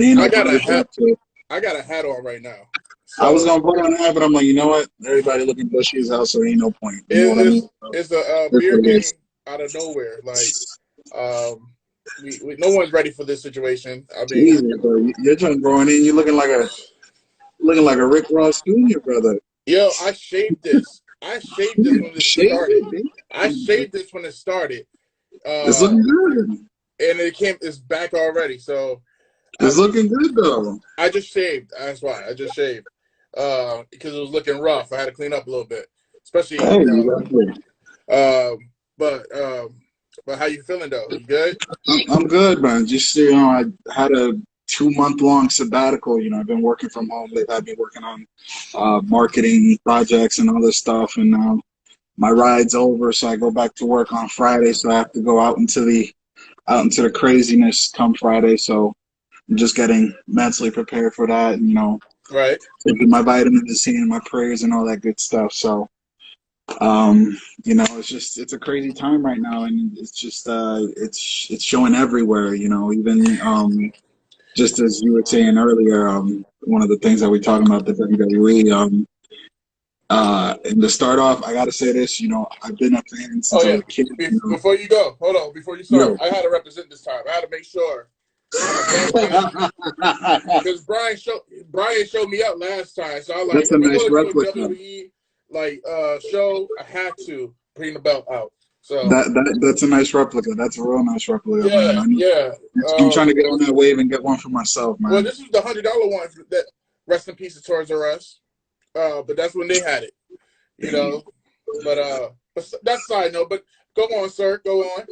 You I know, got a hat. I got a hat on right now. I was gonna put on that, but I'm like, you know what? Everybody looking bushy as hell, so ain't no point. You know what I It's mean? So, it's a that's beer what it came is. out of nowhere. Like, no one's ready for this situation. I mean, Jesus, bro, you're just growing in. You're looking like a Rick Ross Jr. brother. yo, I shaved this. I shaved this when this Shit, started. I shaved this when it started. it's Uh, looking good. and it's back already. So I It's mean, looking good though. I just shaved. That's why I just shaved. Because it was looking rough. I had to clean up a little bit, especially Hey, exactly. Um, but how you feeling though? You good? I'm good, man. Just I had a 2 month long sabbatical. I've been working from home. They've had me working on marketing projects and all this stuff, and now my ride's over, so I go back to work on Friday. So I have to go out into the craziness come Friday. So I'm just getting mentally prepared for that, and Right. taking my vitamins and my prayers and all that good stuff. So it's a crazy time right now, and it's just it's showing everywhere. Even just as you were saying earlier, one of the things that we talking about the WWE. And to start off, I gotta say this. I've been a fan Oh since I yeah. was a kid. Before you go, hold on. Before you start, Yo. I had to represent this time. I had to make sure I'm a fan because Brian showed me up last time. So I was like, That's a if I'm nice going to do a replica. WWE show, I have to bring the belt out. So That's a nice replica. That's a real nice replica, man. yeah, yeah. I'm trying to get on that wave and get one for myself, Well, man. this is the $100 one that rest in peace to Toys R Us. But that's when they had it, you know. But that's a side note. But go on, sir. Go on.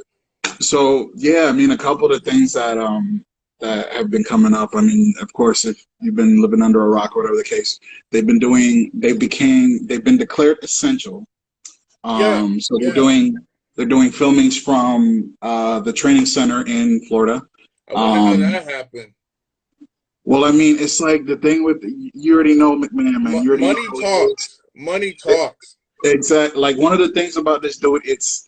So yeah, I mean, a couple of the things that have been coming up. I mean, of course, if you've been living under a rock or whatever the case, they've been declared essential. Yeah, So they're yeah. doing filmings from the training center in Florida. I wonder how that happened. Well, I mean, it's like the thing with you already know McMahon, man. You already know Money how he is. talks. Money talks. Exactly. Like one of the things about this dude, it's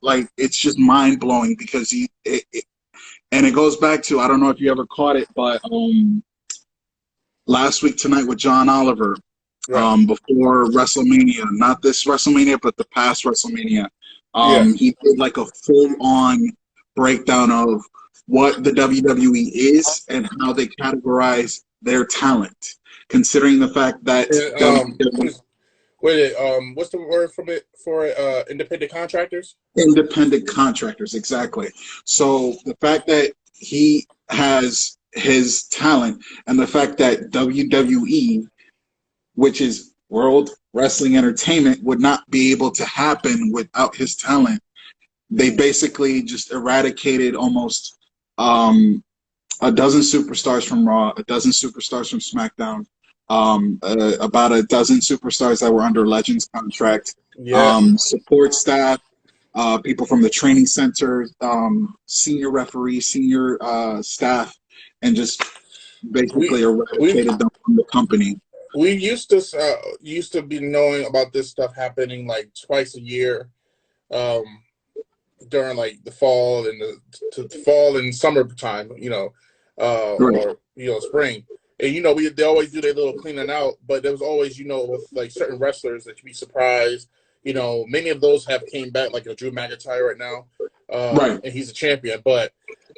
just mind blowing because and it goes back to, I don't know if you ever caught it, but last week tonight with John Oliver, Right. before WrestleMania, not this WrestleMania, but the past WrestleMania, Yeah. he did like a full on breakdown of what the WWE is and how they categorize their talent, considering the fact that And, WWE what's the word from it for independent contractors? independent contractors, exactly. So the fact that he has his talent and the fact that WWE, which is World Wrestling Entertainment, would not be able to happen without his talent, they basically just eradicated almost a dozen superstars from Raw, a dozen superstars from SmackDown, about a dozen superstars that were under Legends contract, Yeah. support staff, people from the training center, senior referees, senior staff, and just We basically we eradicated them from the company. we used to be knowing about this stuff happening like twice a year, um, during like the fall and the fall and summertime, Right. or spring. And they always do their little cleaning out, but there was always with like certain wrestlers that you'd be surprised. Many of those have came back, like a Drew McIntyre right now, Right. and he's a champion. But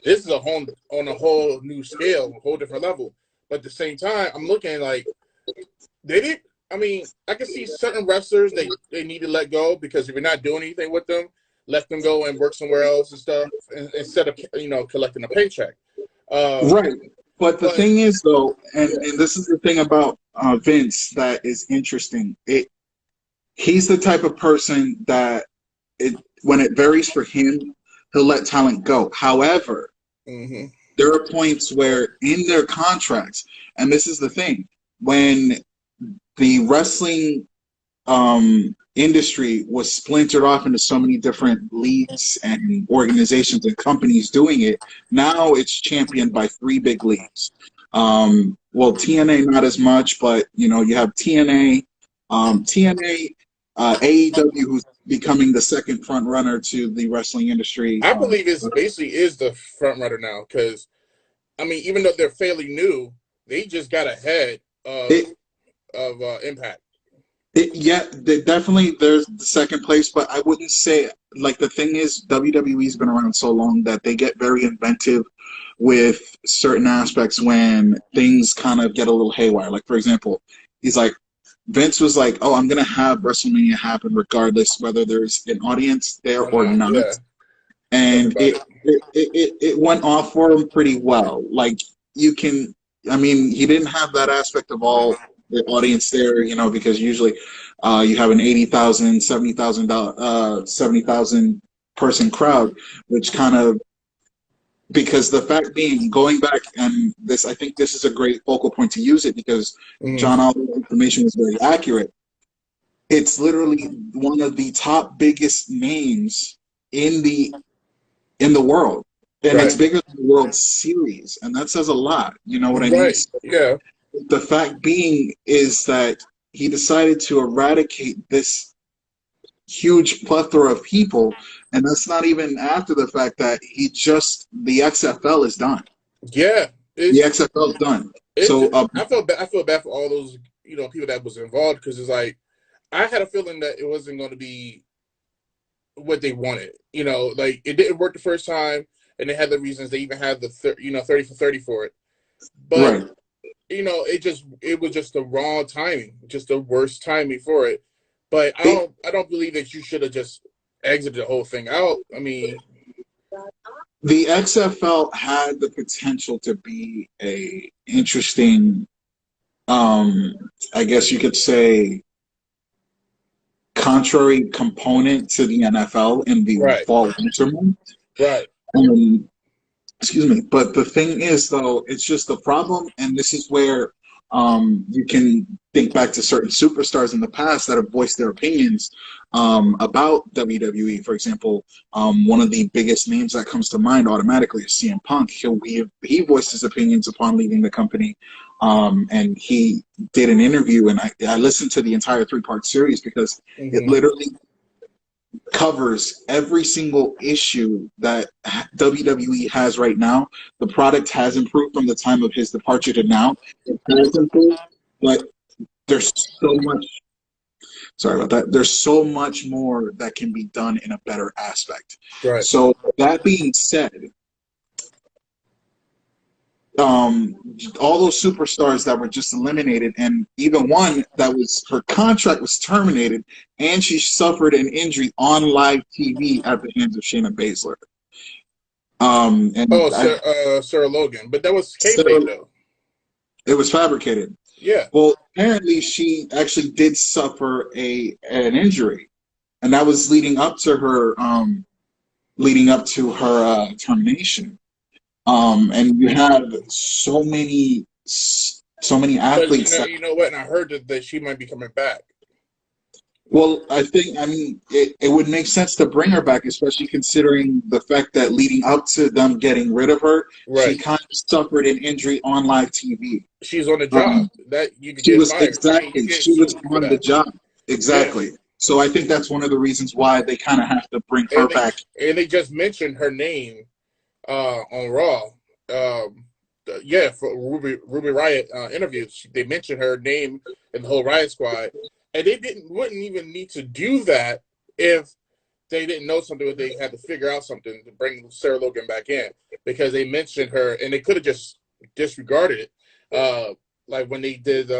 this is on a whole new scale, a whole different level. But at the same time, I'm looking like they did. I mean, I can see certain wrestlers they need to let go because if you're not doing anything with them, let them go and work somewhere else and stuff instead of collecting a paycheck. Right. But the But thing is, though, and, yeah, and this is the thing about Vince that is interesting. He's the type of person that when it varies for him, he'll let talent go. However, hmm there are points where in their contracts, and this is the thing, when the wrestling industry was splintered off into so many different leagues and organizations and companies doing it. Now it's championed by three big leagues. Well, TNA not as much, but you have TNA, AEW, who's becoming the second front runner to the wrestling industry. I believe it's basically is the front runner now because I mean, even though they're fairly new, they just got ahead of It, Impact. Definitely there's the second place, but I wouldn't say, like, the thing is WWE's been around so long that they get very inventive with certain aspects when things kind of get a little haywire. Like, for example, he's like, Vince was like, "Oh, I'm gonna have WrestleMania happen regardless whether there's an audience there or not," Yeah. and it went off for him pretty well. Like, you can, I mean, he didn't have that aspect of all the audience there, you know, because usually you have an 80,000, 70,000 person crowd, which kind of, because the fact being, going back, and this, I think this is a great focal point to use it because John Oliver's information was very accurate. It's literally one of the top biggest names in the world, and it's bigger than the World Series, and that says a lot. You know what I mean? So, yeah. the fact being is that he decided to eradicate this huge plethora of people, and that's not even after the fact that the XFL is done. Yeah, the XFL is done. So I feel bad for all those, you know, people that was involved, because it's like, I had a feeling that it wasn't going to be what they wanted. You know, like, it didn't work the first time, and they had the reasons. They even had the 30 for 30 for it, but you know, it was just the wrong timing, just the worst timing for it. But I don't believe that you should have just exited the whole thing out. I mean, the XFL had the potential to be a interesting, I guess you could say, contrary component to the NFL in the fall winter month. Excuse me. But the thing is, though, it's just the problem, and this is where you can think back to certain superstars in the past that have voiced their opinions about WWE. For example, one of the biggest names that comes to mind automatically is CM Punk. He voiced his opinions upon leaving the company, and he did an interview, and I listened to the entire 3-part series because it literally covers every single issue that WWE has right now. The product has improved from the time of his departure to now. It has improved, but there's so much. Sorry about that. There's so much more that can be done in a better aspect. Right. So that being said, all those superstars that were just eliminated, and even one that was, her contract was terminated, and she suffered an injury on live TV at the hands of Shayna Baszler. Sarah Logan, but that was kayfabe though. It was fabricated. Yeah. Well, apparently she actually did suffer an injury, and that was leading up to her termination. And you have so many athletes. But you know what? And I heard that she might be coming back. Well, I mean, it would make sense to bring her back, especially considering the fact that leading up to them getting rid of her, she kind of suffered an injury on live TV. She's on the job. That you could she get was fired. exactly. She was on the job. Exactly. Yeah. So I think that's one of the reasons why they kind of have to bring her back. And they just mentioned her name on Raw. For Ruby Riot interviews, they mentioned her name in the whole Riot Squad. And they wouldn't even need to do that if they didn't know something, or they had to figure out something to bring Sarah Logan back in, because they mentioned her, and they could have just disregarded it. Like when they did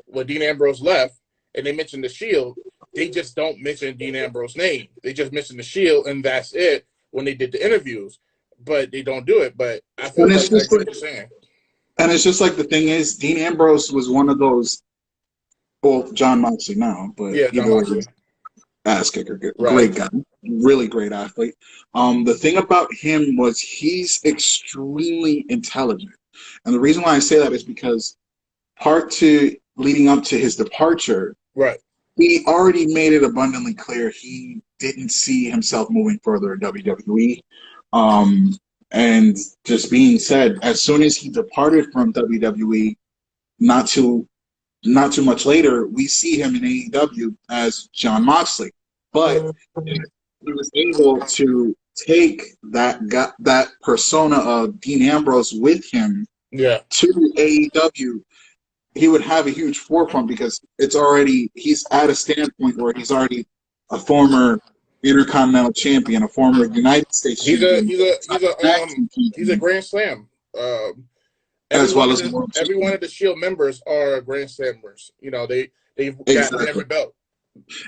when Dean Ambrose left, and they mentioned the Shield, they just don't mention Dean Ambrose's name. They just mention the Shield, and that's it when they did the interviews. But they don't do it. But I feel like that's what you're saying. And it's just like, the thing is, Dean Ambrose was one of those. Well, John Moxley now, but John Moxley, ass kicker, great guy, really great athlete. The thing about him was he's extremely intelligent, and the reason why I say that is because leading up to his departure, he already made it abundantly clear he didn't see himself moving further in WWE. And just being said, as soon as he departed from WWE, not too much later, we see him in AEW as John Moxley. But he was able to take that persona of Dean Ambrose with him Yeah. to AEW, he would have a huge forefront because he's at a standpoint where he's already a former Intercontinental Champion, a former United States Champion, He's a Grand Slam. as well as a World every one of the Shield members are Grand Slammers. You know, they've got every belt.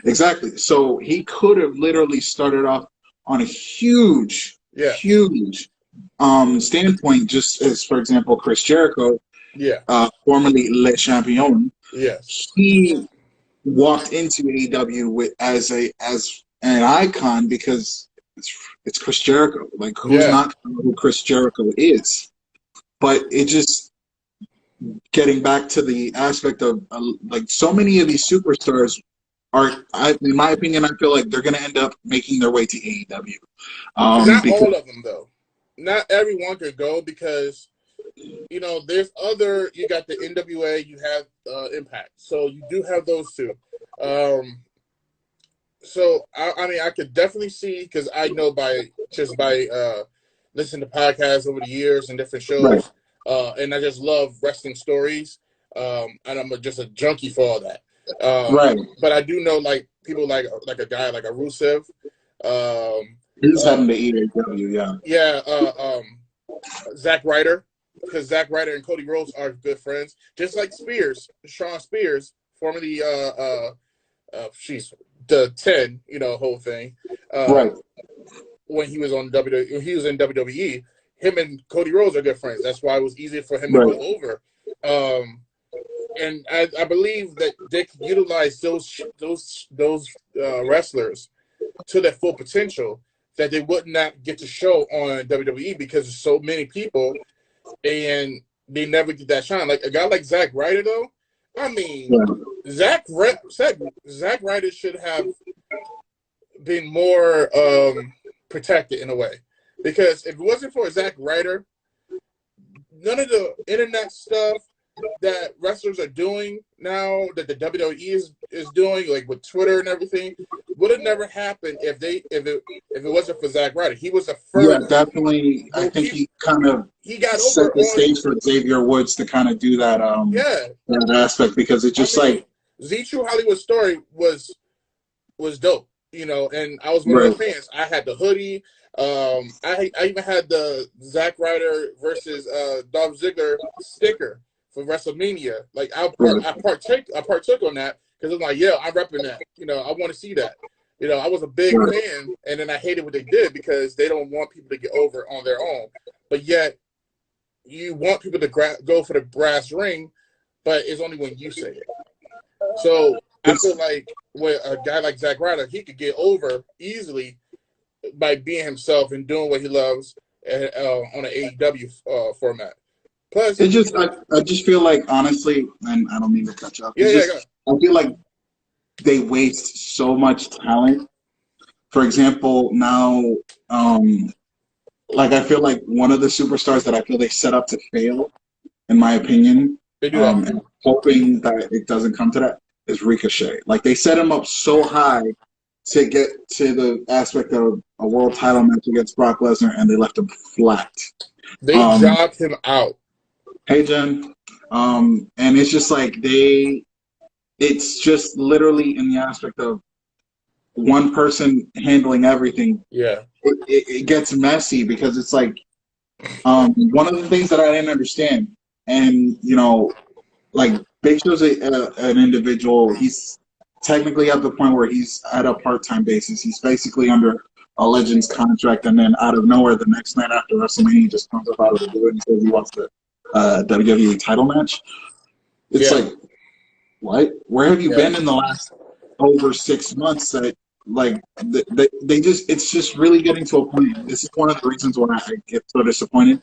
Exactly. So he could have literally started off on a huge standpoint, just as, for example, Chris Jericho, formerly Le Champion. Yes. He walked into AEW as an icon because it's Chris Jericho. Like, who's not gonna know who Chris Jericho is? But it just getting back to the aspect of like so many of these superstars in my opinion, I feel like they're going to end up making their way to AEW. Not all of them, though. Not everyone could go because, you know, you got the NWA, you have Impact. So you do have those two. So, I mean, I could definitely see, because I know by listening to podcasts over the years and different shows, and I just love wrestling stories, and I'm just a junkie for all that. But I do know, like, people like a guy like a Rusev. He's heading to AEW, Zack Ryder, because Zack Ryder and Cody Rhodes are good friends. Just like Sean Spears, formerly the 10, you know, whole thing. When he was in WWE, him and Cody Rhodes are good friends. That's why it was easier for him to go over. And I believe that they can utilize those wrestlers to their full potential that they would not get to show on WWE because there's so many people and they never get that shine. Like a guy like Zack Ryder, though, I mean, Zack Ryder should have been more protected in a way, because if it wasn't for Zack Ryder, none of the internet stuff that wrestlers are doing now, that the WWE is doing, like with Twitter and everything, would have never happened if it wasn't for Zack Ryder. He was the first. Yeah, definitely. I think he kind of set the stage for Xavier Woods to kind of do that. That aspect, because it's just like Z True Hollywood Story was dope, you know, and I was one of the fans. I had the hoodie. I even had the Zack Ryder versus Dolph Ziggler sticker for WrestleMania. Like I partook on that because I'm like, I'm repping that. You know, I want to see that. You know, I was a big fan, and then I hated what they did because they don't want people to get over on their own. But yet, you want people to go for the brass ring, but it's only when you say it. So I feel like with a guy like Zack Ryder, he could get over easily by being himself and doing what he loves on an AEW format. Plus, I just feel like, honestly, and I don't mean to cut you off. I feel like they waste so much talent. For example, now, like I feel like one of the superstars that I feel they set up to fail, in my opinion, and hoping that it doesn't come to that, is Ricochet. Like they set him up so high to get to the aspect of a world title match against Brock Lesnar, and they left him flat. They jobbed him out. Hey, Jen. And it's just like it's just literally in the aspect of one person handling everything. Yeah. It gets messy because it's like one of the things that I didn't understand, and, you know, like Big Show's an individual. He's technically at the point where he's at a part-time basis. He's basically under a Legends contract, and then out of nowhere, the next night after WrestleMania, he just comes up out of the blue and says he wants the WWE title match. It's like, what? Where have you been in the last over 6 months? That like they just, it's just really getting to a point. This is one of the reasons why I get so disappointed.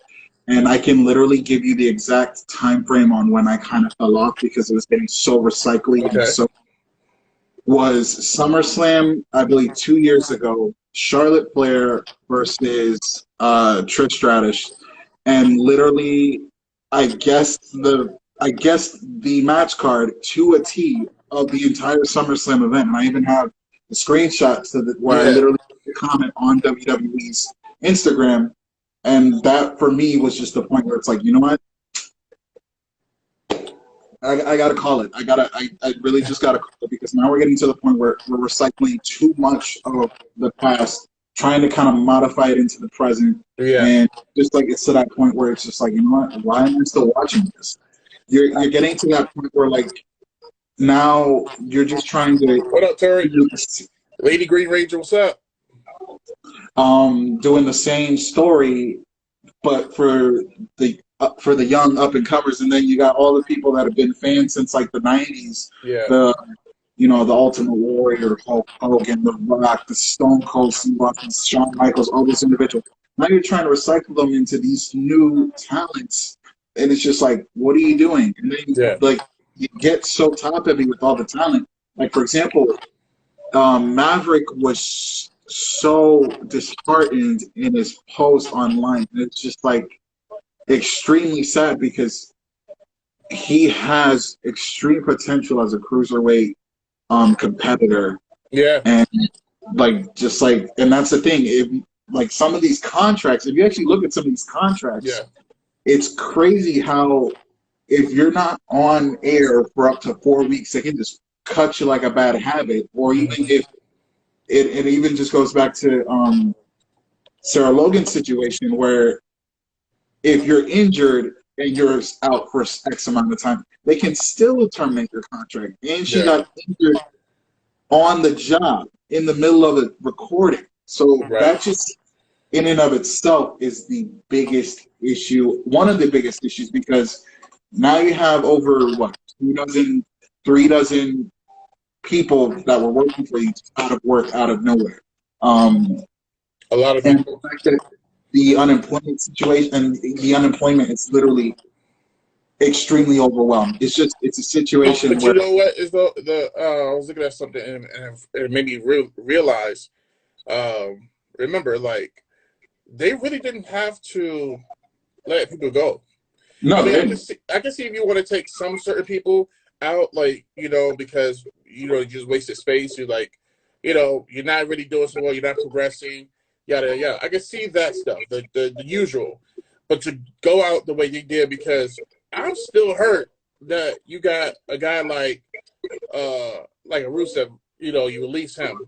And I can literally give you the exact time frame on when I kind of fell off because it was getting so recycly. And so was SummerSlam, I believe 2 years ago, Charlotte Flair versus Trish Stratus, and literally I guess the match card to a T of the entire SummerSlam event. And I even have the screenshots where I literally comment on WWE's Instagram. And that, for me, was just the point where it's like, you know what? I gotta call it. I really just gotta call it because now we're getting to the point where we're recycling too much of the past, trying to kind of modify it into the present, Yeah. and just like it's to that point where it's just like, you know what? Why am I still watching this? You're getting to that point where like now you're just trying to What up, Terry? Lady Green Ranger, what's up? doing the same story, but for the young up and comers, and then you got all the people that have been fans since like the '90s. Yeah. The the Ultimate Warrior, Hulk Hogan, The Rock, the Stone Cold Steve Austin, Shawn Michaels, all these individuals. Now you're trying to recycle them into these new talents, and it's just like, what are you doing? And then like you get so top heavy with all the talent. Like for example, Maverick was so disheartened in his post online. It's just like extremely sad because he has extreme potential as a cruiserweight competitor. Yeah. And and that's the thing. If like some of these contracts, if you actually look at some of these contracts, it's crazy how if you're not on air for up to 4 weeks, they can just cut you like a bad habit. Or even if it even just goes back to Sarah Logan's situation where if you're injured and you're out for X amount of time, they can still terminate your contract. And she got injured on the job in the middle of a recording. So that just in and of itself is the biggest issue, one of the biggest issues, because now you have over, what, 3 dozen people that were working for you out of work, out of nowhere. A lot of people. And the fact that the unemployment situation and the unemployment is literally extremely overwhelmed. It's a situation but where, you know what is I was looking at something and it made me realize. Remember, like they really didn't have to let people go. no, I mean, I can see if you want to take some certain people out, like because you just wasted space. You're like, you're not really doing so well. You're not progressing. Yada yada. I can see that stuff, the usual, but to go out the way you did, because I'm still hurt that you got a guy like a Rusev. You release him,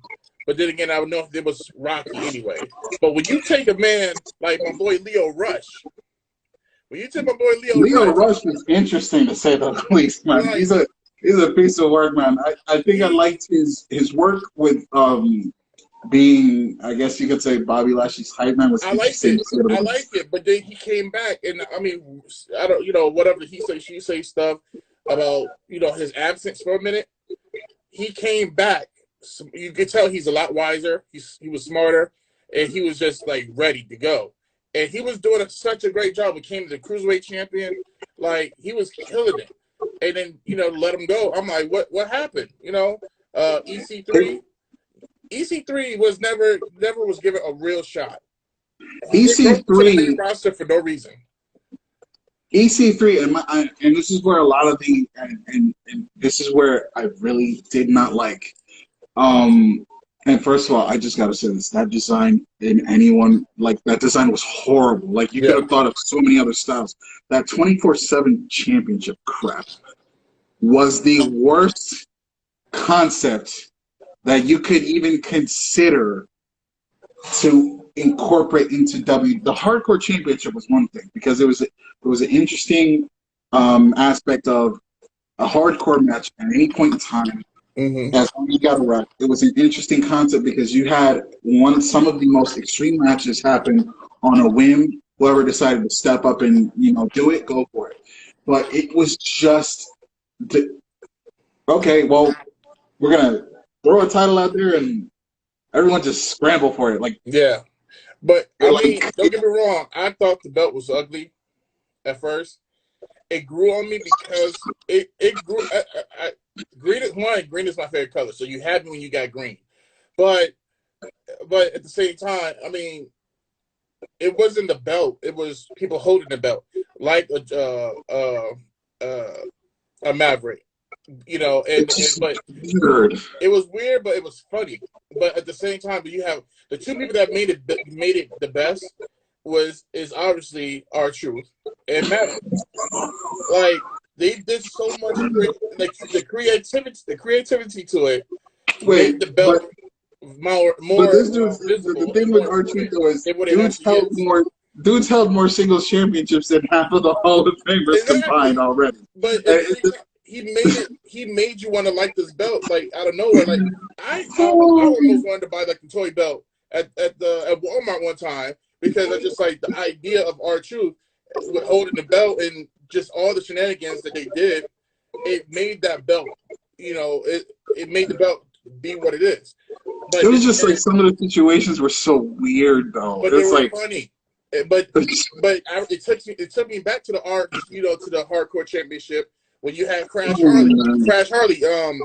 but then again, I don't know if it was Rocky anyway. But when you take a man like my boy Leo Rush, Leo Rush was interesting to say the least, man. Right. He's a piece of work, man. I think I liked his work with being, I guess you could say, Bobby Lashley's hype man was interesting. I liked it, but then he came back, and I mean, I don't, whatever he say, she say stuff about his absence for a minute. He came back. You could tell he's a lot wiser. He was smarter, and he was just like ready to go. And he was doing such a great job. Became the cruiserweight champion. Like he was killing it. And then let him go. I'm like, what happened? EC3. EC3 was never was given a real shot. EC3 roster for no reason. EC3 and this is where a lot of the and this is where I really did not like. And first of all, I just gotta say this: that design that design was horrible. Like you could have thought of so many other styles. That 24/7 championship crap was the worst concept that you could even consider to incorporate into The Hardcore Championship was one thing because it was an interesting aspect of a hardcore match at any point in time. Mm-hmm. As long as you got it right. It was an interesting concept because you had some of the most extreme matches happen on a whim. Whoever decided to step up and do it, go for it. But it was just okay. Well, we're gonna throw a title out there and everyone just scramble for it. Like but I mean, don't get me wrong. I thought the belt was ugly at first. It grew on me because it grew. Green is my favorite color. So you had me when you got green, but at the same time, I mean, it wasn't the belt. It was people holding the belt, like a Maverick, but it was weird, but it was funny. But at the same time, you have the two people that made it the best is obviously R-Truth and Maverick. Like they did so much, like the creativity to it Wait, made the belt more but this dude's the visible thing and with more our important Chico is than what it actually is. dudes held more singles championships than half of the Hall of Famers combined Exactly. already. But at the same time, he made you want to like this belt like out of nowhere. Like I almost wanted to buy like the toy belt at Walmart one time because I just like the idea of R-Truth with holding the belt and just all the shenanigans that they did. It made that belt, it made the belt be what it is. But It was just like some of the situations were so weird though. But they were funny. But it took me back to the to the hardcore championship when you had Crash Harley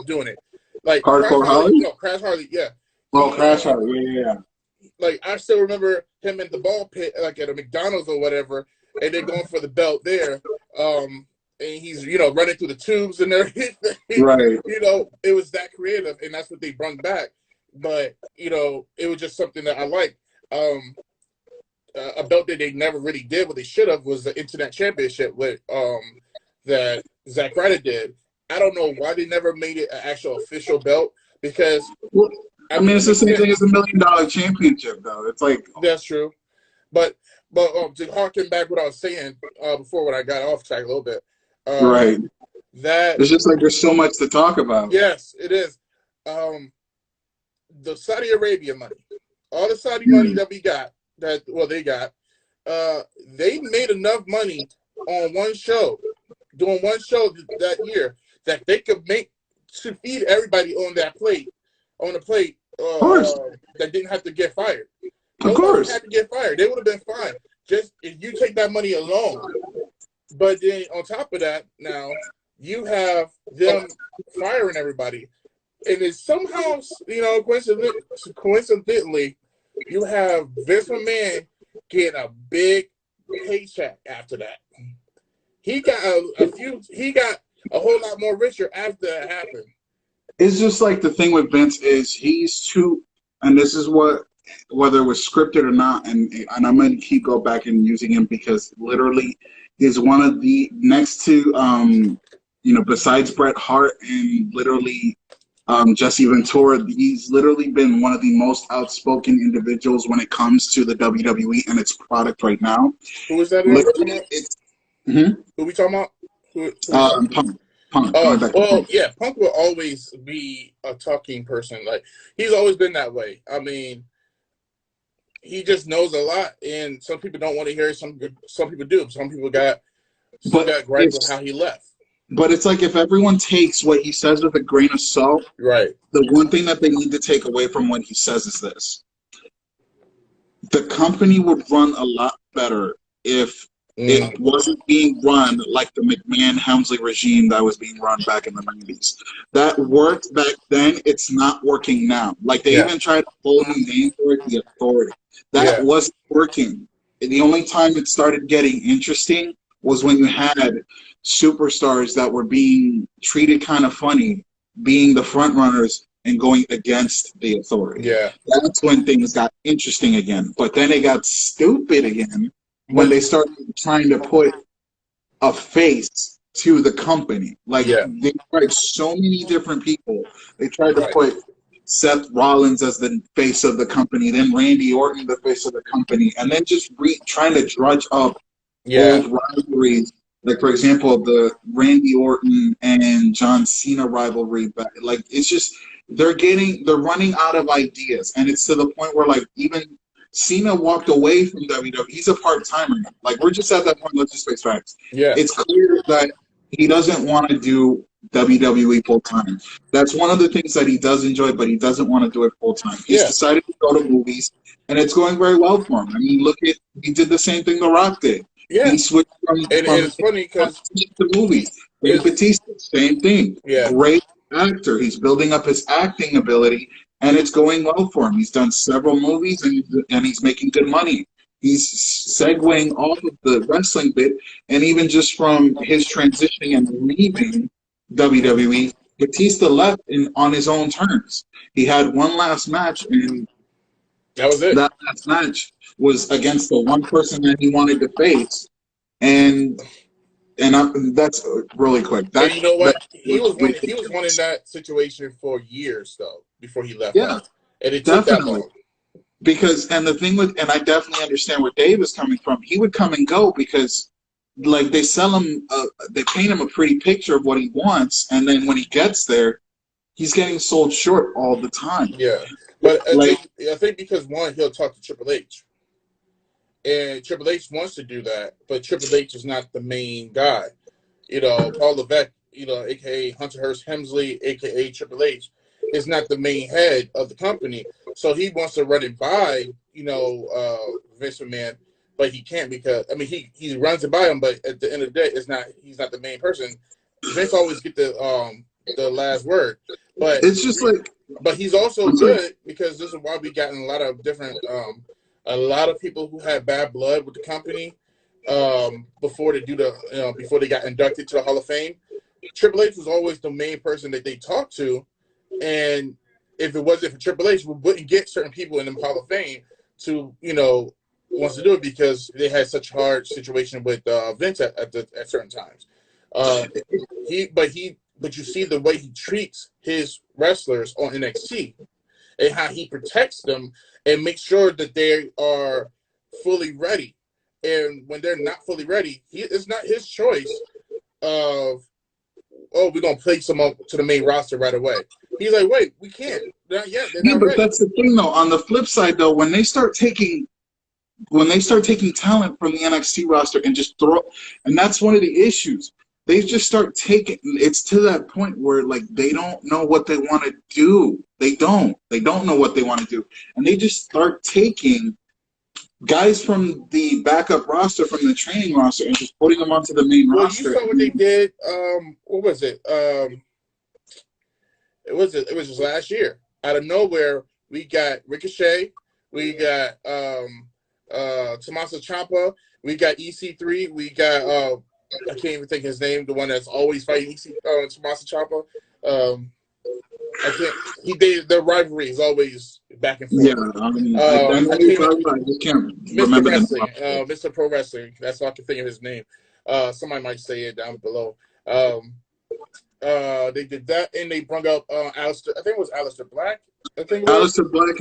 doing it. Like Hardcore Harley? No, Crash Harley, yeah. Oh, Crash Harley, yeah. Like I still remember him in the ball pit, like at a McDonald's or whatever, and they're going for the belt there. And he's running through the tubes and everything. Right. It was that creative, and that's what they brought back. But it was just something that I liked. A belt that they never really did what they should have was the Internet Championship with that Zack Ryder did. I don't know why they never made it an actual official belt because I mean it's the same thing as $1 million championship though. It's like that's true, but to harken back what I was saying before when I got off track a little bit. Right. That it's just like there's so much to talk about. Yes, it is. The Saudi Arabia money, all the Saudi money that we got. They got, they made enough money on one show, doing one show that year, that they could make to feed everybody on the plate, that didn't have to get fired. Of course. Had to get fired. They would have been fine. Just if you take that money alone. But then on top of that, now you have them firing everybody. And it's somehow, coincidentally, you have Vince McMahon getting a big paycheck after that. He got he got a whole lot more richer after that happened. It's just like the thing with Vince is he's too, and this is what, whether it was scripted or not, and I'm going to keep go back and using him because literally he's one of the next to, besides Bret Hart and literally Jesse Ventura, he's literally been one of the most outspoken individuals when it comes to the WWE and its product right now. Who is that? Who we talking about? Punk. Punk will always be a talking person. Like he's always been that way. I mean, he just knows a lot, and some people don't want to hear it. Some people do. Some people got gripes with how he left. But it's like if everyone takes what he says with a grain of salt, right? The one thing that they need to take away from what he says is this: the company would run a lot better if it wasn't being run like the McMahon-Helmsley regime that was being run back in the 90s. That worked back then. It's not working now. Like they even tried a whole new name for it, the Authority. That wasn't working. And the only time it started getting interesting was when you had superstars that were being treated kind of funny, being the front runners and going against the Authority. Yeah, that's when things got interesting again. But then it got stupid again when they started trying to put a face to the company. Like they tried so many different people. They tried to put Seth Rollins as the face of the company, then Randy Orton the face of the company, and then just trying to drudge up old rivalries. Like, for example, the Randy Orton and John Cena rivalry. Like, it's just, they're running out of ideas. And it's to the point where, like, even Cena walked away from WWE. He's a part-timer now. Like, we're just at that point, let's just face facts. Yeah. It's clear that he doesn't want to do WWE full-time. That's one of the things that he does enjoy, but he doesn't want to do it full-time. He's decided to go to movies, and it's going very well for him. I mean, he did the same thing The Rock did. Yeah, he switched from it's funny because the movie. Batista, same thing. Yeah, great actor. He's building up his acting ability, and it's going well for him. He's done several movies, and he's making good money. He's segueing off of the wrestling bit, and even just from his transitioning and leaving WWE, Batista left on his own terms. He had one last match, and that was it. That last match was against the one person that he wanted to face, and and that's really quick. And you know what? He was winning that situation for years though before he left. Yeah, us. And it took that definitely. long. Because and the thing with and I definitely understand where Dave is coming from. He would come and go because like they sell him, they paint him a pretty picture of what he wants, and then when he gets there, he's getting sold short all the time. Yeah, but Like, I think because one, he'll talk to Triple H, and Triple H wants to do that, but Triple H is not the main guy. You know, Paul Levesque, you know, aka Hunter Hearst Helmsley, aka Triple H, is not the main head of the company. So he wants to run it by, you know, Vince McMahon, but he can't because I mean he runs it by him, but at the end of the day, he's not the main person. Vince always get the last word, but it's just like, but he's also good because this is why we got in a lot of different a lot of people who had bad blood with the company before they before they got inducted to the Hall of Fame. Triple H was always the main person that they talked to, and if it wasn't for Triple H, we wouldn't get certain people in the Hall of Fame to, you know, wants to do it because they had such a hard situation with Vince at certain times. But you see the way he treats his wrestlers on NXT and how he protects them and makes sure that they are fully ready. And when they're not fully ready, it's not his choice of, oh, we're gonna place them up to the main roster right away. He's like, wait, we can't. Not yet. They're not but ready. that's the thing though. On the flip side though, when they start taking talent from the NXT roster and just and that's one of the issues. They just start taking. It's to that point where like they don't know what they want to do. They don't know what they want to do, and they just start taking guys from the backup roster, from the training roster, and just putting them onto the main roster. You saw what they did. What was it? It was just last year. Out of nowhere, we got Ricochet, we got Tommaso Ciampa, we got EC3, we got I can't even think his name, the one that's always fighting Tommaso Ciampa. I can't. The rivalry is always back and forth. Yeah, I mean, I just can't remember Wrestling, Mr. Pro Wrestling. That's all I can think of his name. Somebody might say it down below. They did that, and they brought up Aleister. I think it was Aleister Black. Aleister Black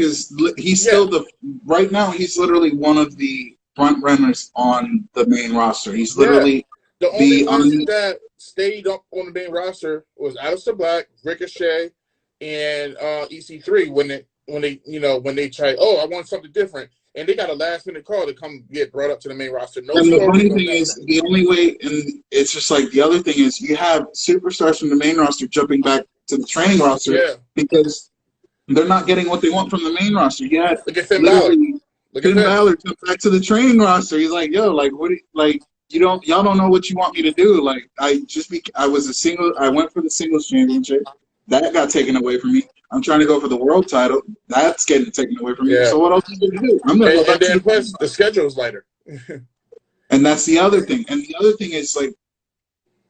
he's still right now. He's literally one of the front runners on the main roster. He's literally the only person that stayed up on the main roster was Aleister Black, Ricochet, and EC3 when they tried. Oh, I want something different, and they got a last minute call to come get brought up to the main roster. And the funny thing is, the only way, and it's just like the other thing is, you have superstars from the main roster jumping back to the training roster because they're not getting what they want from the main roster. You had Finn Balor jump back to the training roster. He's like, yo, like what? Y'all don't know what you want me to do. Like I went for the singles championship. That got taken away from me. I'm trying to go for the world title. That's getting taken away from me. So what else are you going to do? I'm going to go back to the schedule is lighter. And that's the other thing. And the other thing is, like,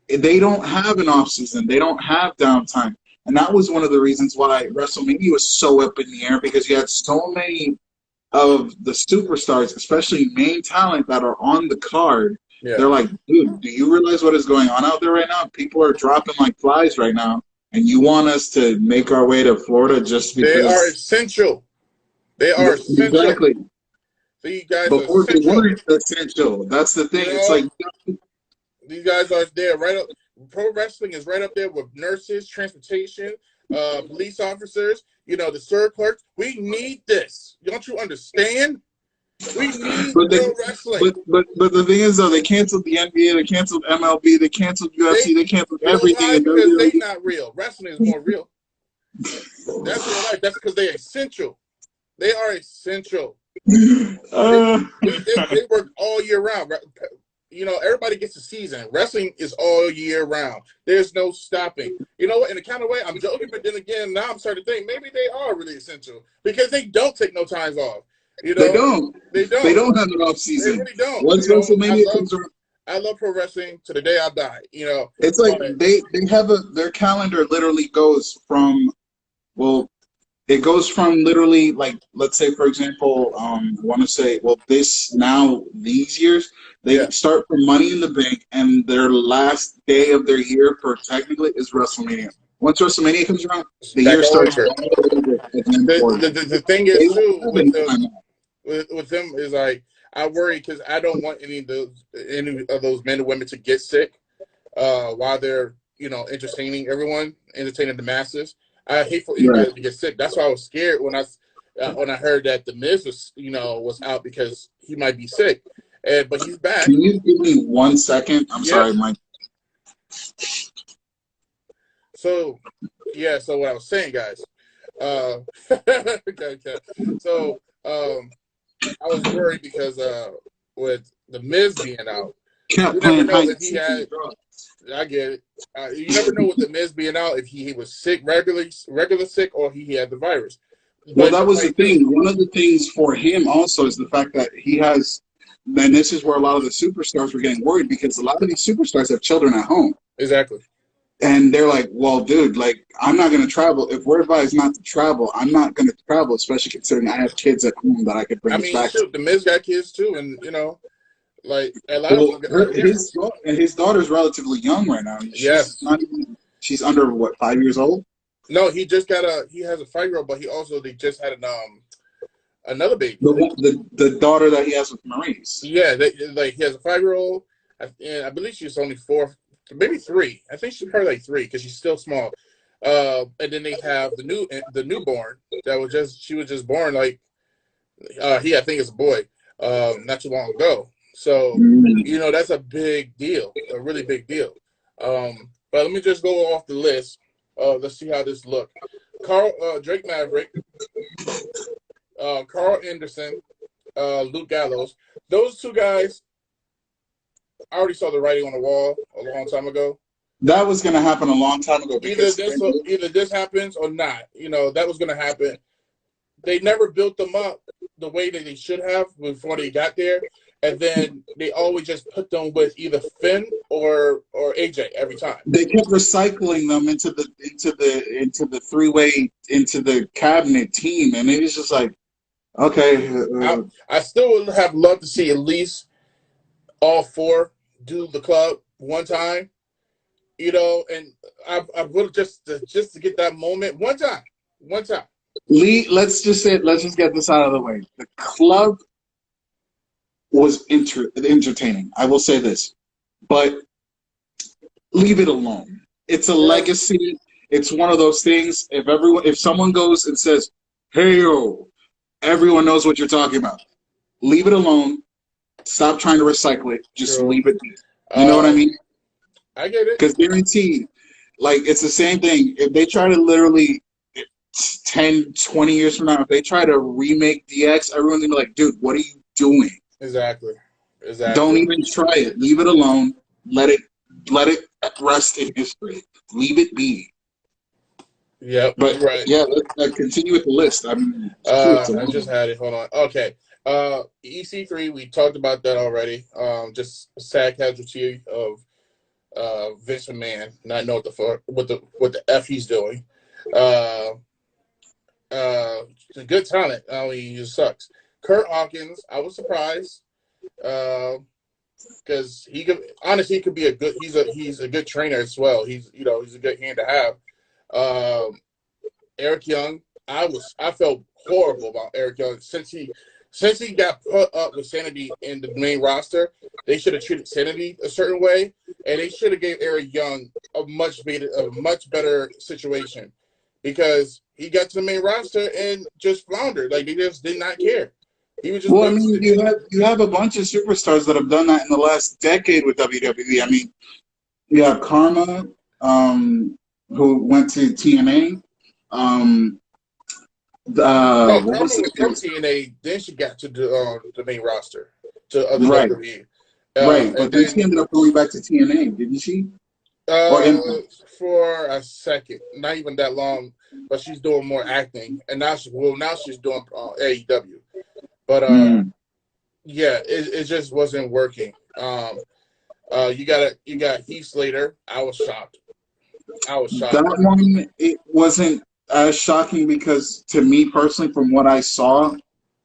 they don't have an off season. They don't have downtime. And that was one of the reasons why WrestleMania was so up in the air, because you had so many of the superstars, especially main talent, that are on the card. They're like, dude, do you realize what is going on out there right now? People are dropping like flies right now. And you want us to make our way to Florida just because they are essential. They are essential. Exactly. These guys Before are essential. They weren't essential. That's the thing. It's like these guys are there right up. Pro wrestling is right up there with nurses, transportation, police officers. You know, the SIR clerks. We need this. Don't you understand? We need pro wrestling. But the thing is, though, they canceled the NBA, they canceled MLB, they canceled UFC, they canceled everything. Because they're not real. Wrestling is more real. That's real life. That's because they're essential. They are essential. They work all year round. You know, everybody gets a season. Wrestling is all year round. There's no stopping. You know what? In a kind of way, I'm joking, but then again, now I'm starting to think maybe they are really essential because they don't take no times off. You know, They don't have an off season. They really don't. Once WrestleMania comes around, I love pro wrestling to the day I die. You know, it's like they have their calendar literally goes from, well, It goes from literally, like, let's say, for example, I want to say, well, these years, they Yeah, start from Money in the Bank, and their last day of their year, for technically, is WrestleMania. Once WrestleMania comes around, it's the back year all starts over. all over again for them. The thing They is won't too have with any them time off. with them is like I worry because I don't want any of those men and women to get sick while they're entertaining the masses. I hate for Right. anybody to get sick. That's why I was scared when I heard that the Miz was out because he might be sick, but he's back. Can you give me 1 second? I'm Yeah. sorry, Mike. So yeah. So what I was saying, guys. Okay. So I was worried because with the Miz being out, Kept you never playing know hide if and he seek in the had. garage. I get it. You never know with the Miz being out if he was sick, regular sick, or he had the virus. Well, But that just was the like this, thing. One of the things for him also is the fact that he has, and this is where a lot of the superstars were getting worried because a lot of these superstars have children at home. exactly. And they're like, well, dude, like, I'm not going to travel. If we're advised not to travel, I'm not going to travel, especially considering I have kids at home that I could bring I this mean, back to. shoot, the Miz got kids too, and like a lot of Well, them have parents. his daughter's relatively young right now. Yes. She's under, what, 5 years old? No, he has a 5-year-old, but they just had another baby. The daughter that he has with Maurice. Yeah, he has a 5-year-old, and I believe she's only 4, maybe 3. I think she's probably like 3 because she's still small. And then they have the newborn she was just born like I think it's a boy, not too long ago. So that's a big deal, a really big deal. But let me just go off the list. Let's see how this look. Drake Maverick, Carl Anderson, Luke Gallows. Those 2 guys, I already saw the writing on the wall a long time ago. That was going to happen a long time ago. Either this happens or not. That was going to happen. They never built them up the way that they should have before they got there, and then they always just put them with either Finn or AJ every time. They kept recycling them into the 3-way into the cabinet team, and it was just like, okay. I still would have loved to see at least all 4 do the club one time. And I would just to get that moment one time. Lee, let's just get this out of the way. The club was entertaining. I will say this, but leave it alone. It's a legacy. It's one of those things. If someone goes and says, "Hey yo," everyone knows what you're talking about. Leave it alone. Stop trying to recycle it. Just leave it. You know what I mean? I get it. Because guaranteed, like, it's the same thing. If they try to literally 10, 20 years from now, if they try to remake DX, everyone's going to be like, dude, what are you doing? Exactly. Don't even try it. Leave it alone. Let it rest in history. Leave it be. Yep. But, right. Yeah, let's continue with the list. I just had it. Hold on. Okay. EC3, we talked about that already. Just a sad casualty of Vince McMahon, not know what the F he's doing. He's a good talent. I mean, he just sucks. Curt Hawkins, I was surprised because he could be a good. He's a good trainer as well. He's a good hand to have. Eric Young, I felt horrible about Eric Young since he got put up with Sanity in the main roster. They should have treated Sanity a certain way, and they should have gave Eric Young a much better situation because he got to the main roster and just floundered. Like, they just did not care. He was just wasted. You have a bunch of superstars that have done that in the last decade with WWE. I mean, you have Karma, who went to TNA. Karma was from TNA, then she got to the main roster to other WWE. Right, but then she ended up going back to TNA, didn't she? For a second, not even that long, but she's doing more acting, and now she's doing AEW. But yeah, it just wasn't working. You got Heath Slater. I was shocked. That one, it wasn't as shocking because to me personally, from what I saw,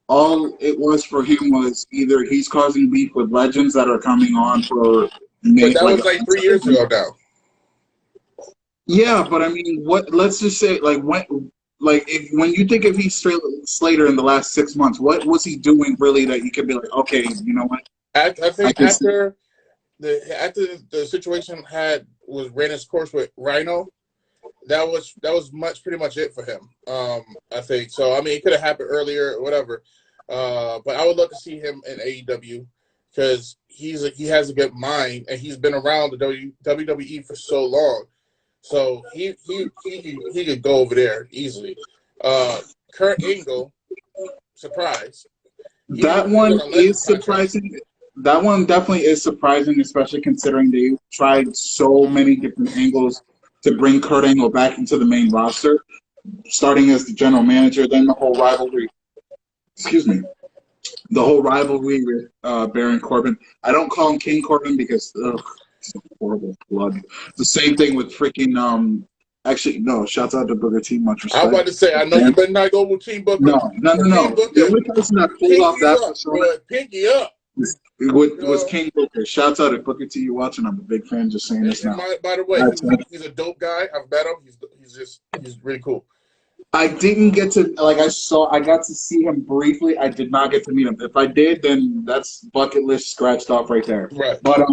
all it was for him was either he's causing beef with legends that are coming on for But that like was like 3 years ago now. yeah, but I mean, what? Let's just say when you think of Heath Slater in the last 6 months, what was he doing really that you could be like, okay, you know what? I think after the situation ran its course with Rhino, that was pretty much it for him. I think so. I mean, it could have happened earlier, or whatever. But I would love to see him in AEW because he has a good mind and he's been around the WWE for so long. So he could go over there easily. Kurt Angle, surprise. That one is surprising. That one definitely is surprising, especially considering they tried so many different angles to bring Kurt Angle back into the main roster, starting as the general manager, then the whole rivalry. Excuse me. The whole rivalry with Baron Corbin. I don't call him King Corbin because it's a horrible blood. The same thing with freaking actually no, shouts out to Booker T, much respect. I was about to say, I know you better not go with Team Booker. No. The only person that pulled off that persona pinky up was King Booker. Shouts out to Booker T, you watching. I'm a big fan, just saying this now. By the way, he's a dope guy. I've met him. He's really cool. I didn't get to I got to see him briefly. I did not get to meet him. If I did, then that's bucket list scratched off right there. Right. But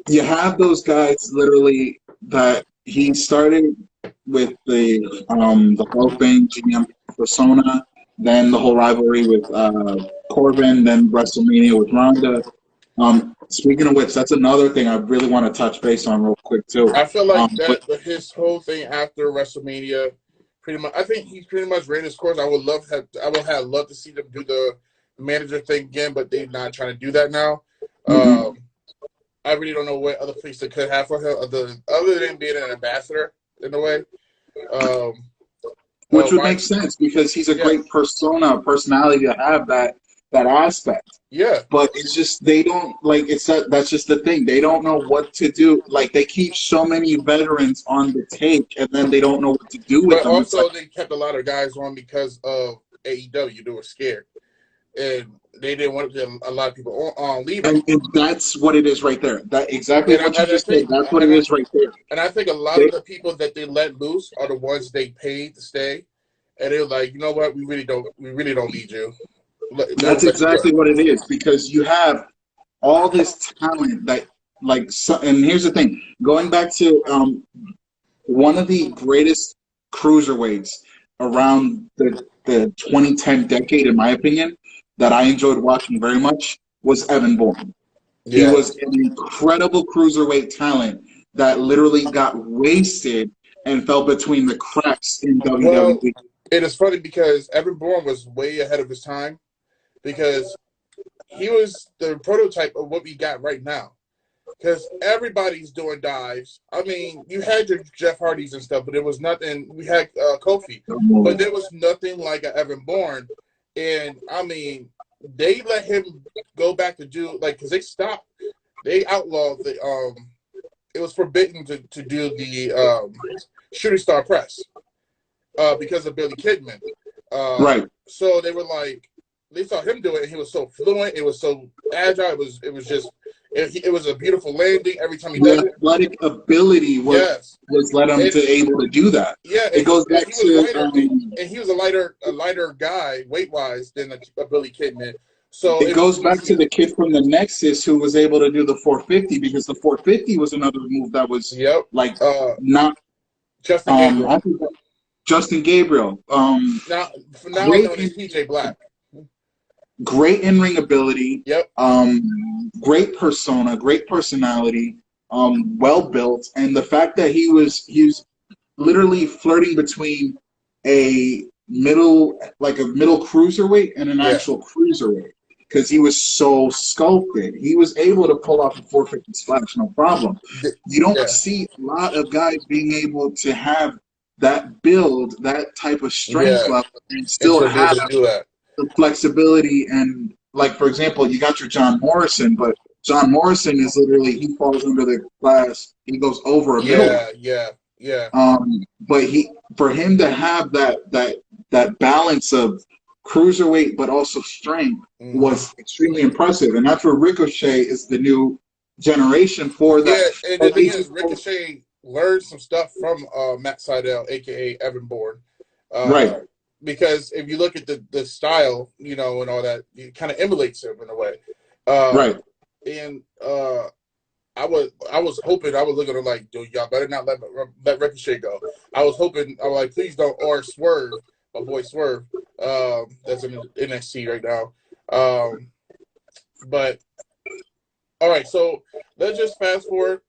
you have those guys literally that he started with the Hall of Fame GM persona, then the whole rivalry with Corbin, then WrestleMania with Ronda. Speaking of which, that's another thing I really want to touch base on real quick too. I feel like his whole thing after WrestleMania, pretty much. I think he's pretty much ran his course. I would have loved to see them do the manager thing again, but they're not trying to do that now. Mm-hmm. I really don't know what other place they could have for him other than being an ambassador in a way. Which would make sense because he's a great personality to have that aspect. Yeah. But it's just they don't that's just the thing. They don't know what to do. Like they keep so many veterans on the take and then they don't know what to do with them. But also they kept a lot of guys on because of AEW. They were scared. And they didn't want a lot of people on leaving. And that's what it is right there. That exactly what you just said. That's what it is right there. And I think a lot of the people that they let loose are the ones they paid to stay. And they're like, you know what, we really don't need you. That's exactly what it is because you have all this talent that and here's the thing. Going back to one of the greatest cruiserweights around the 2010 decade, in my opinion, that I enjoyed watching very much was Evan Bourne. Yeah. He was an incredible cruiserweight talent that literally got wasted and fell between the cracks in WWE. Well, it is funny because Evan Bourne was way ahead of his time because he was the prototype of what we got right now. Because everybody's doing dives. I mean, you had your Jeff Hardys and stuff, but it was nothing. We had Kofi, but there was nothing like an Evan Bourne. And I mean, they let him go back to do because they outlawed the it was forbidden to do the shooting star press because of Billy Kidman. Right. So they were they saw him do it, and he was so fluent. It was so agile. It was a beautiful landing every time he did it. Athletic ability was led him able to do that. Yeah, it goes back to and he was a lighter guy weight wise than a Billy Kidman. So it goes back to the kid from the Nexus who was able to do the 450 because the 450 was another move that was not Justin Gabriel. Justin Gabriel. Now known as PJ Black. Great in-ring ability. Yep. Great persona, great personality, well built, and the fact that he was literally flirting between a middle cruiserweight and an actual cruiserweight because he was so sculpted. He was able to pull off a 450 splash, no problem. You don't see a lot of guys being able to have that build, that type of strength level, and still have the flexibility and for example, you got your John Morrison, but John Morrison is literally he falls under the class. He goes over a middle. Yeah. Yeah. But for him to have that balance of cruiserweight but also strength was extremely impressive, and that's where Ricochet is the new generation for that. Yeah, and the thing is, Ricochet learned some stuff from Matt Sydal, aka Evan Bourne. Right. Because if you look at the style, you know, and all that, it kind of emulates him in a way. Right. And I was hoping, I was looking at like, dude, y'all better not let Ricochet go. I was hoping, I was like, please don't, or Swerve, my boy Swerve, that's in NXT right now. But all right, so let's just fast forward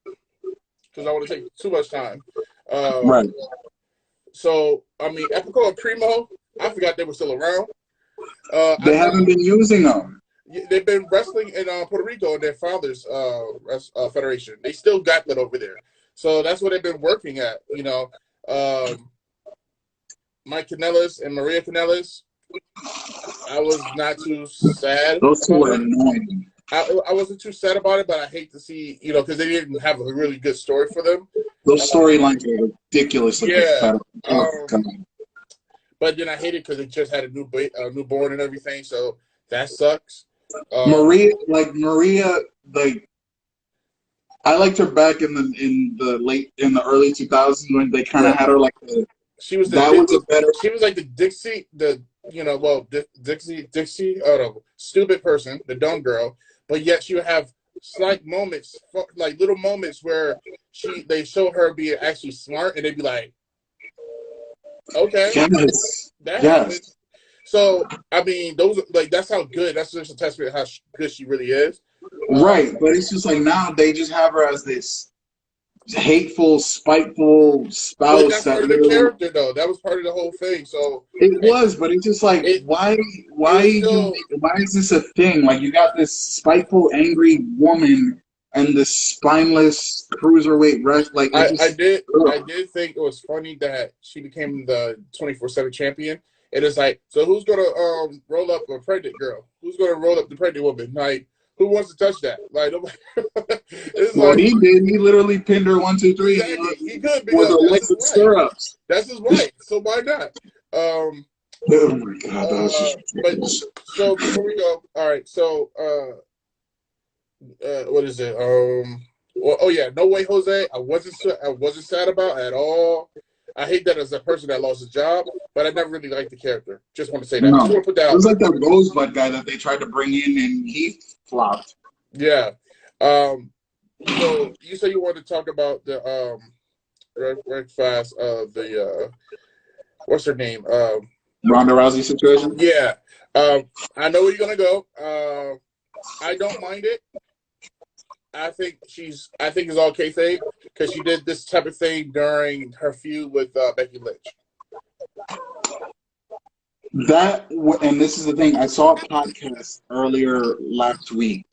because I want to take too much time. Right. So I mean, Epico and Primo, I forgot they were still around. They haven't been using them. They've been wrestling in Puerto Rico in their founders federation. They still got that over there. So that's what they've been working at, you know. Mike Kanellis and Maria Kanellis, I was not too sad. Those two were annoying. I wasn't too sad about it, but I hate to see, you know, because they didn't have a really good story for them. Those storylines are ridiculously yeah. pathetic. But then I hate it because it just had a newborn and everything, so that sucks. Maria, I liked her back in the early 2000s when they kind of had her like she was she was like the Dixie, Dixie, stupid person, the dumb girl, but yet she would have slight moments, like little moments where they show her being actually smart, and they'd be like, okay, that happens. So I mean, that's how good. That's just a testament of how good she really is. Right, but it's just like now they just have her as this hateful, spiteful spouse. That's part of the character, though. That was part of the whole thing. So it was, but it's just like why is this a thing? Like you got this spiteful, angry woman and this spineless cruiserweight wrestler. Like I did think it was funny that she became the 24/7 champion. And it's like, so who's gonna roll up a pregnant girl? Who's gonna roll up the pregnant woman? Like, who wants to touch that? Like, he did. He literally pinned her 1, 2, 3. Exactly. He could with the legs and stirrups. That's his right. So why not? Oh my God, that was just ridiculous. But so before we go, all right. So what is it? No Way Jose. I wasn't sad about at all. I hate that as a person that lost his job, but I never really liked the character. Just want to say that. No. Just want to put that out. It was like that Rosebud guy that they tried to bring in, and he flopped. Yeah. So you said you wanted to talk about the Red Fast the what's her name? Ronda Rousey situation. Yeah. I know where you're gonna go. I don't mind it. I think it's all kayfabe because she did this type of thing during her feud with Becky Lynch. And this is the thing. I saw a podcast earlier last week,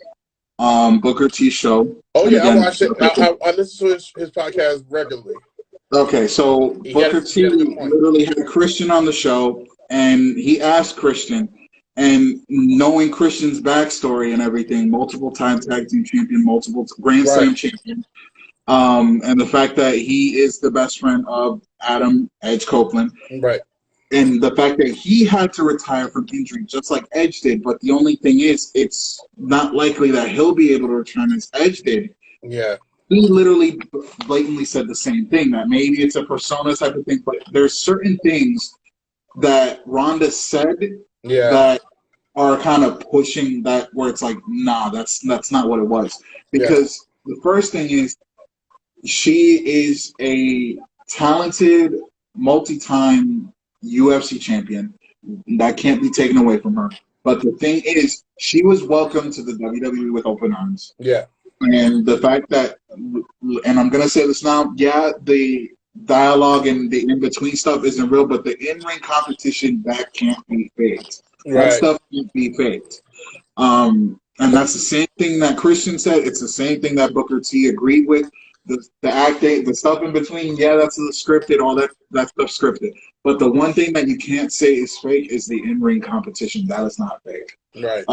Booker T show. Oh yeah, I watched it. I listen to his podcast regularly. Okay, so Booker T literally had Christian on the show, and he asked Christian. And knowing Christian's backstory and everything, multiple time tag team champion, multiple Grand Slam champion, and the fact that he is the best friend of Adam Edge Copeland, right? And the fact that he had to retire from injury just like Edge did, but the only thing is, it's not likely that he'll be able to return as Edge did. Yeah. He literally blatantly said the same thing, that maybe it's a persona type of thing, but there's certain things that Ronda said that are kind of pushing that where it's like, nah, that's not what it was. Because the first thing is she is a talented, multi-time UFC champion. That can't be taken away from her. But the thing is, she was welcomed to the WWE with open arms. Yeah. And the fact that, and I'm going to say this now, the dialogue and the in-between stuff isn't real, but the in-ring competition, that can't be faked. Right. That stuff can't be faked. And that's the same thing that Christian said. It's the same thing that Booker T agreed with. The stuff in between, that's scripted, all that stuff scripted. But the one thing that you can't say is fake is the in-ring competition. That is not fake. Right.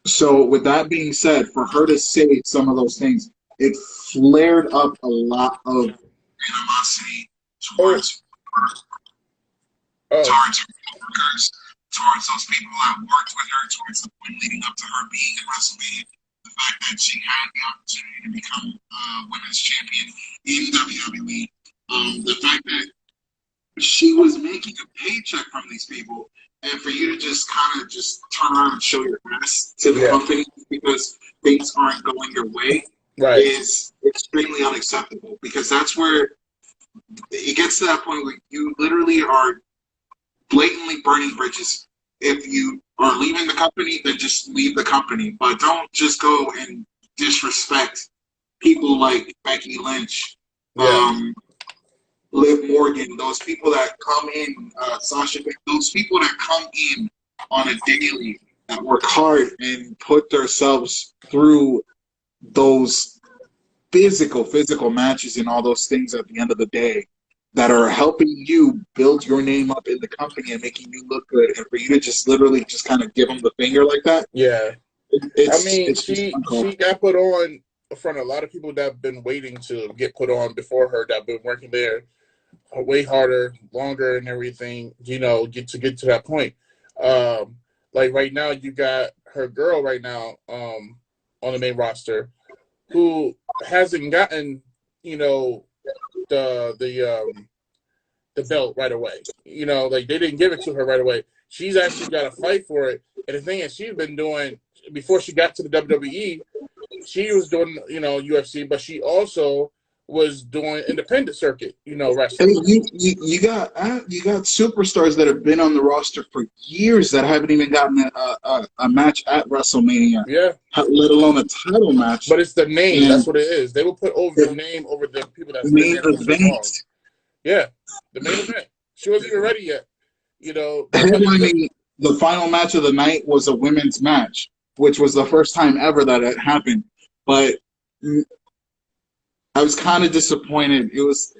So with that being said, for her to say some of those things, it flared up a lot of animosity Oh, towards oh, towards her workers, towards those people that worked with her, towards the point leading up to her being in WrestleMania. The fact that she had the opportunity to become women's champion in WWE. The fact that she was making a paycheck from these people, and for you to just kind of just turn around and show your ass to the company because things aren't going your way right. is extremely unacceptable. Because that's where it gets to that point where you literally are blatantly burning bridges. If you are leaving the company, then just leave the company. But don't just go and disrespect people like Becky Lynch, Liv Morgan, those people that come in, Sasha, those people that come in on a daily, that work hard and put themselves through those physical matches and all those things at the end of the day that are helping you build your name up in the company and making you look good. And for you to just literally just kind of give them the finger like that. Yeah. It's she got put on in front of a lot of people that have been waiting to get put on before her, that have been working there way harder, longer, and everything. Get to that point. Like right now, you got her girl right now on the main roster who hasn't gotten the belt right away. Like they didn't give it to her right away. She's actually got to fight for it. And the thing is, she's been doing before she got to the WWE. She was doing UFC, but she also was doing independent circuit, wrestling. You got superstars that have been on the roster for years that haven't even gotten a match at WrestleMania. Yeah, let alone a title match. But it's the name. That's what it is. They will put over the name over the people that's been there for so long. Yeah, the main event. She wasn't even ready yet. The final match of the night was a women's match, which was the first time ever that it happened. But I was kind of disappointed. It was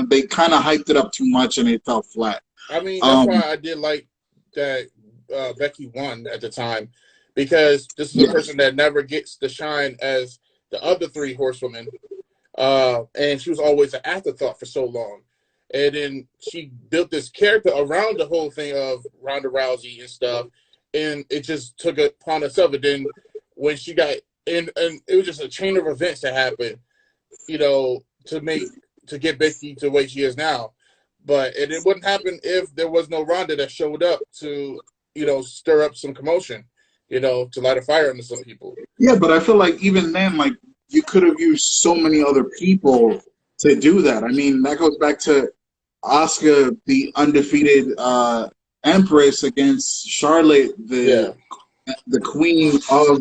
they kind of hyped it up too much and it fell flat. I mean, that's why I did like that Becky won at the time, because this is a person that never gets the shine as the other three horsewomen, and she was always an afterthought for so long. And then she built this character around the whole thing of Ronda Rousey and stuff, and it just took it upon itself. And then when she got in, and it was just a chain of events that happened, to get Becky to the way she is now. But it wouldn't happen if there was no Ronda that showed up to, stir up some commotion, to light a fire under some people. Yeah, but I feel like even then, like, you could have used so many other people to do that. I mean, that goes back to Asuka, the undefeated Empress, against Charlotte, the queen of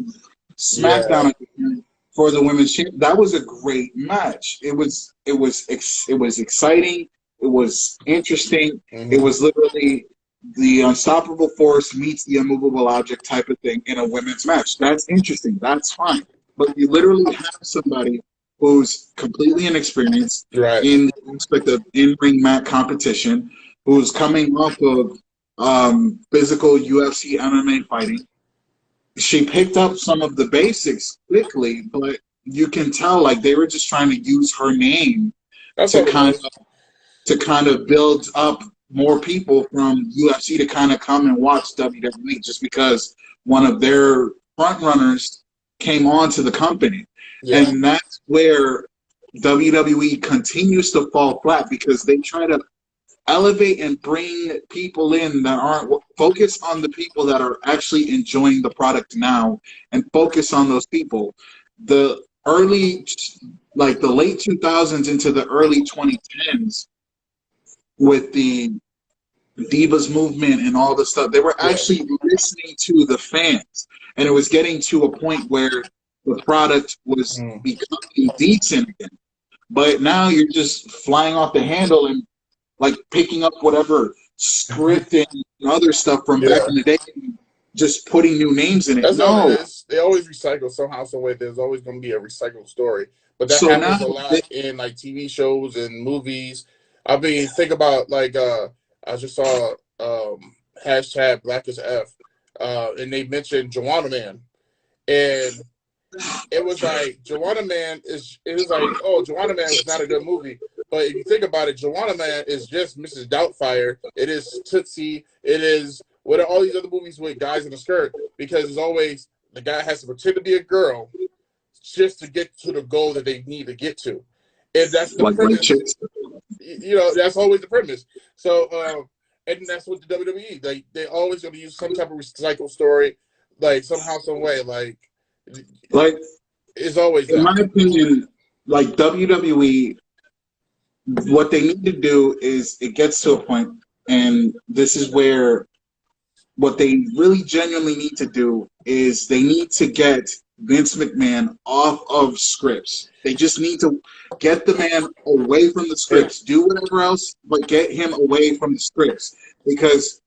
SmackDown for the women's champion. That was a great match. It was exciting. It was interesting. Mm-hmm. It was literally the unstoppable force meets the immovable object type of thing in a women's match. That's interesting. That's fine. But you literally have somebody who's completely inexperienced in the aspect of in-ring mat competition, who's coming off of physical UFC MMA fighting. She picked up some of the basics quickly, but you can tell like they were just trying to use her name to kind of build up more people from UFC to kind of come and watch WWE, just because one of their front runners came on to the company. Yeah. And that's where WWE continues to fall flat, because they try to elevate and bring people in that aren't focused on the people that are actually enjoying the product now, and focus on those people. The late 2000s into the early 2010s with the Divas movement and all the stuff, they were actually listening to the fans, and it was getting to a point where the product was becoming decent again. But now you're just flying off the handle and like picking up whatever script and other stuff from back in the day and just putting new names in it. That's all it is. They always recycle somehow, some way. There's always going to be a recycled story. But that happens a lot in like TV shows and movies. I mean, think about like I just saw hashtag Black is F, and they mentioned Joanna Man, and it was like Joanna Man is like, oh, Joanna Man is not a good movie, But if you think about it, Joanna Man is just Mrs. Doubtfire. It is Tootsie. It is what are all these other movies with guys in a skirt? Because it's always the guy has to pretend to be a girl just to get to the goal that they need to get to. And that's the Like premise. chicks. You know, that's always the premise. So, and that's what the WWE, they always going to use some type of recycle story, like somehow, some way. Like it's always in that. my opinion, like WWE, what they need to do is it gets to a point, and this is where what they really genuinely need to do is they need to get Vince McMahon off of scripts. They just need to get the man away from the scripts. Do whatever else, but get him away from the scripts. Because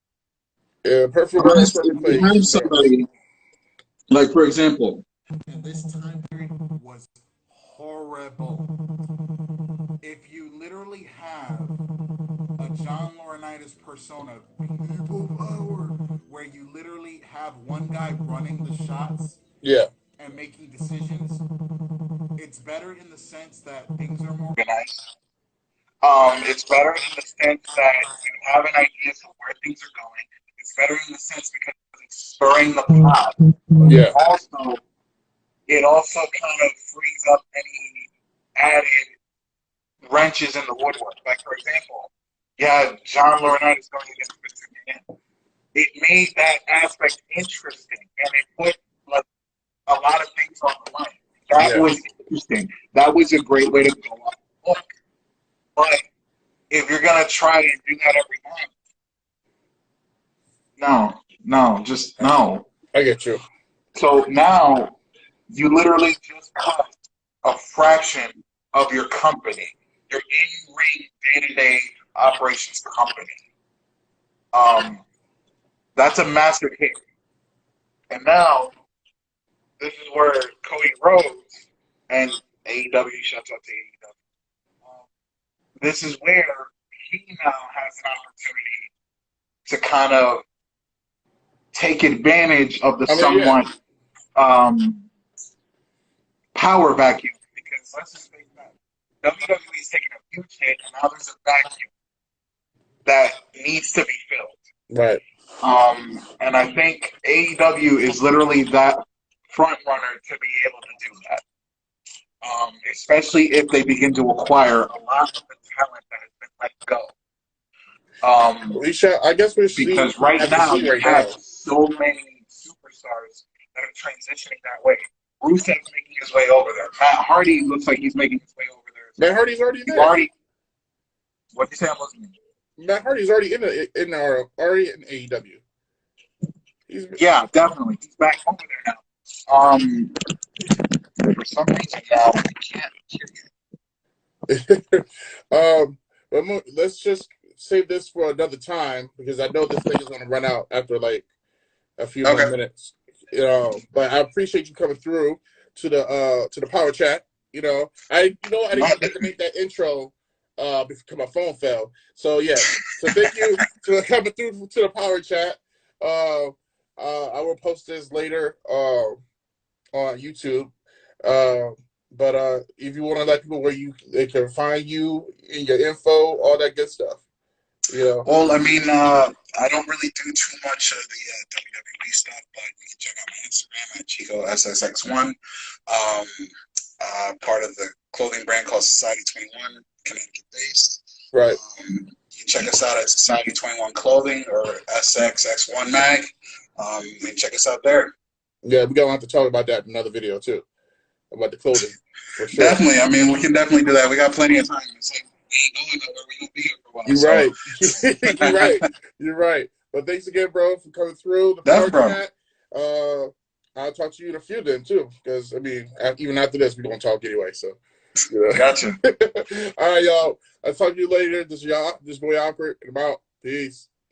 Perfect honestly, if you have somebody, like for example, and this time period was horrible. If you literally have a John Laurinaitis persona, where you literally have one guy running the shots, and making decisions, it's better in the sense that things are more organized. It's better in the sense that you have an idea of where things are going. It's better in the sense because it's stirring the pot. Yeah. It also kind of frees up any added wrenches in the woodwork. Like, for example, John Laurinaitis going against Vince McMahon. It made that aspect interesting, and it put like a lot of things on the line. That was interesting. That was a great way to go on the book. But if you're gonna try and do that every month, no. I get you. So now you literally just cut a fraction of your company, your in-ring day-to-day operations company. That's a massive hit. And now this is where Cody Rhodes and AEW, shouts out to AEW. This is where he now has an opportunity to kind of take advantage of the somewhat power vacuum. Because let's just face that WWE is taking a huge hit, and now there's a vacuum that needs to be filled. Right. And I think AEW is literally that front runner to be able to do that. Especially if they begin to acquire a lot of the talent that has been let go. I guess we're seeing, because right now you have so many superstars that are transitioning that way. Rusev's making his way over there. Matt Hardy looks like he's making his way over there. Matt Hardy's already there. What did you say? I'm listening. Matt Hardy's already in AEW. Yeah, definitely. He's back over there now. For some reason now I can't hear you. But let's just save this for another time because I know this thing is going to run out after like a few more minutes. But I appreciate you coming through to the power chat. I didn't get to make that intro because my phone fell. So so thank you for coming through to the power chat. I will post this later on YouTube. But if you want to let people where they can find you and your info, all that good stuff. Well, I mean, I don't really do too much of the WWE stuff, but you can check out my Instagram at Chico SSX1. Part of the clothing brand called Society 21, Connecticut based. Right. You can check us out at Society 21 Clothing or SXX1 Mag. And check us out there. Yeah, we're going to have to talk about that in another video too. About the clothing. For sure. Definitely. I mean, we can definitely do that. We got plenty of time. It's like, we ain't going nowhere. We're going to be here for a while. You're right. You're right. But thanks again, bro, for coming through. I'll talk to you in a few then, too. Because, I mean, even after this, we're going to talk anyway. So, Gotcha. All right, y'all. I'll talk to you later. This boy Awkward. And I'm out. Peace.